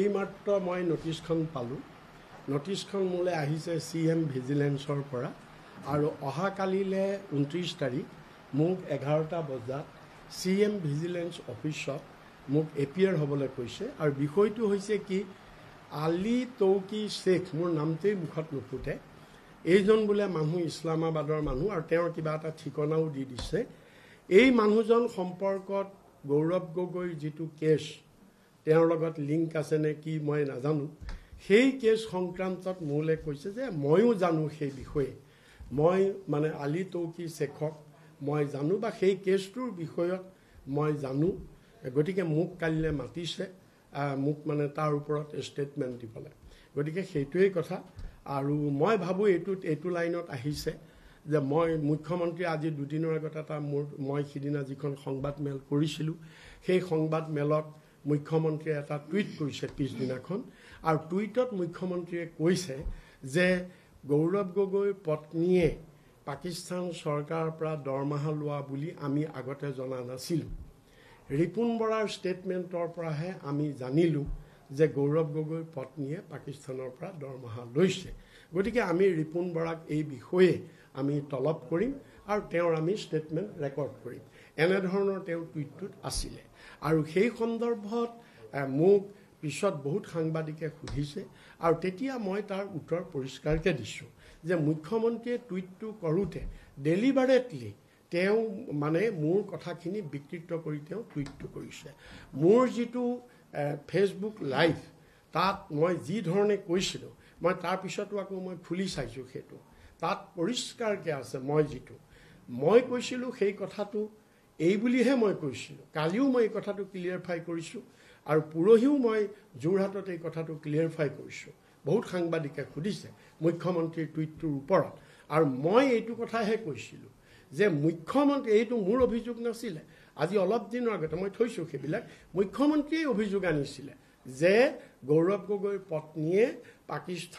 এইমাত্ৰ মই নটিছখন পালোঁ। নটিছখন মোলৈ আহিছে CM ভিজিলেন্সৰ পৰা আৰু অহাকালিলৈ 29 তাৰিখ মোক 11টা বজাত CM ভিজিলেন্স অফিচত মোক এপিয়াৰ হ'বলৈ কৈছে। আৰু বিষয়টো হৈছে কি, আলী তৌকি শ্বেখ, মোৰ নামটোৱেই মুখত নুফুটে, এইজন বোলে মানুহ ইছলামাবাদৰ মানুহ আৰু তেওঁৰ কিবা এটা ঠিকনাও দি দিছে। এই মানুহজন সম্পৰ্কত গৌৰৱ গগৈৰ যিটো কেছ, তেওঁৰ লগত লিংক আছে নে কি মই নাজানো, সেই কেছ সংক্ৰান্তত মোলৈ কৈছে যে ময়ো জানো সেই বিষয়ে, মই মানে আলী তৌকি শ্বেখক মই জানো বা সেই কেছটোৰ বিষয়ত মই জানো, গতিকে মোক কালিলৈ মাতিছে, মোক মানে তাৰ ওপৰত ষ্টেটমেণ্ট দিবলৈ। গতিকে সেইটোৱেই কথা। আৰু মই ভাবোঁ এইটো লাইনত আহিছে যে মই মুখ্যমন্ত্ৰী আজি দুদিনৰ আগত এটা মই সিদিনা যিখন সংবাদ মেল কৰিছিলোঁ, সেই সংবাদ মেলত মুখ্যমন্ত্ৰীয়ে এটা টুইট কৰিছে পিছদিনাখন, আৰু টুইটত মুখ্যমন্ত্ৰীয়ে কৈছে যে গৌৰৱ গগৈৰ পত্নীয়ে পাকিস্তান চৰকাৰৰ পৰা দৰমহা লোৱা বুলি আমি আগতে জনা নাছিলোঁ। ৰিপুণ বৰাৰ ষ্টেটমেণ্টৰ পৰাহে আমি জানিলোঁ যে গৌৰৱ গগৈৰ পত্নীয়ে পাকিস্তানৰ পৰা দৰমহা লৈছে। গতিকে আমি ৰিপুণ বৰাক এই বিষয়ে আমি তলব কৰিম আৰু তেওঁৰ আমি ষ্টেটমেণ্ট ৰেকৰ্ড কৰিম। এনেধৰণৰ তেওঁ টুইটটোত আছিলে। আৰু সেই সন্দৰ্ভত মোক পিছত বহুত সাংবাদিকে সুধিছে আৰু তেতিয়া মই তাৰ উত্তৰ পৰিষ্কাৰকৈ দিছোঁ যে মুখ্যমন্ত্ৰীয়ে টুইটটো কৰোঁতে ডেলিবাৰেটলি তেওঁ মানে মোৰ কথাখিনি বিকৃত কৰি তেওঁ টুইটটো কৰিছে। মোৰ যিটো ফেচবুক লাইভ, তাত মই যি ধৰণে কৈছিলোঁ, মই তাৰপিছতো আকৌ মই খুলি চাইছোঁ, সেইটো তাত পৰিষ্কাৰকৈ আছে। মই কৈছিলোঁ সেই কথাটো এই বুলিহে মই কৈছিলোঁ। কালিও মই এই কথাটো ক্লিয়াৰফাই কৰিছোঁ আৰু পৰহিও মই যোৰহাটত এই কথাটো ক্লিয়াৰফাই কৰিছোঁ। বহুত সাংবাদিকে সুধিছে মুখ্যমন্ত্ৰীৰ টুইটটোৰ ওপৰত, আৰু মই এইটো কথাহে কৈছিলোঁ যে মুখ্যমন্ত্ৰী, এইটো মোৰ অভিযোগ নাছিলে। আজি অলপ দিনৰ আগতে মই থৈছোঁ সেইবিলাক, মুখ্যমন্ত্ৰীয়ে অভিযোগ আনিছিলে যে গৌৰৱ গগৈৰ পত্নীয়ে পাকিস্তান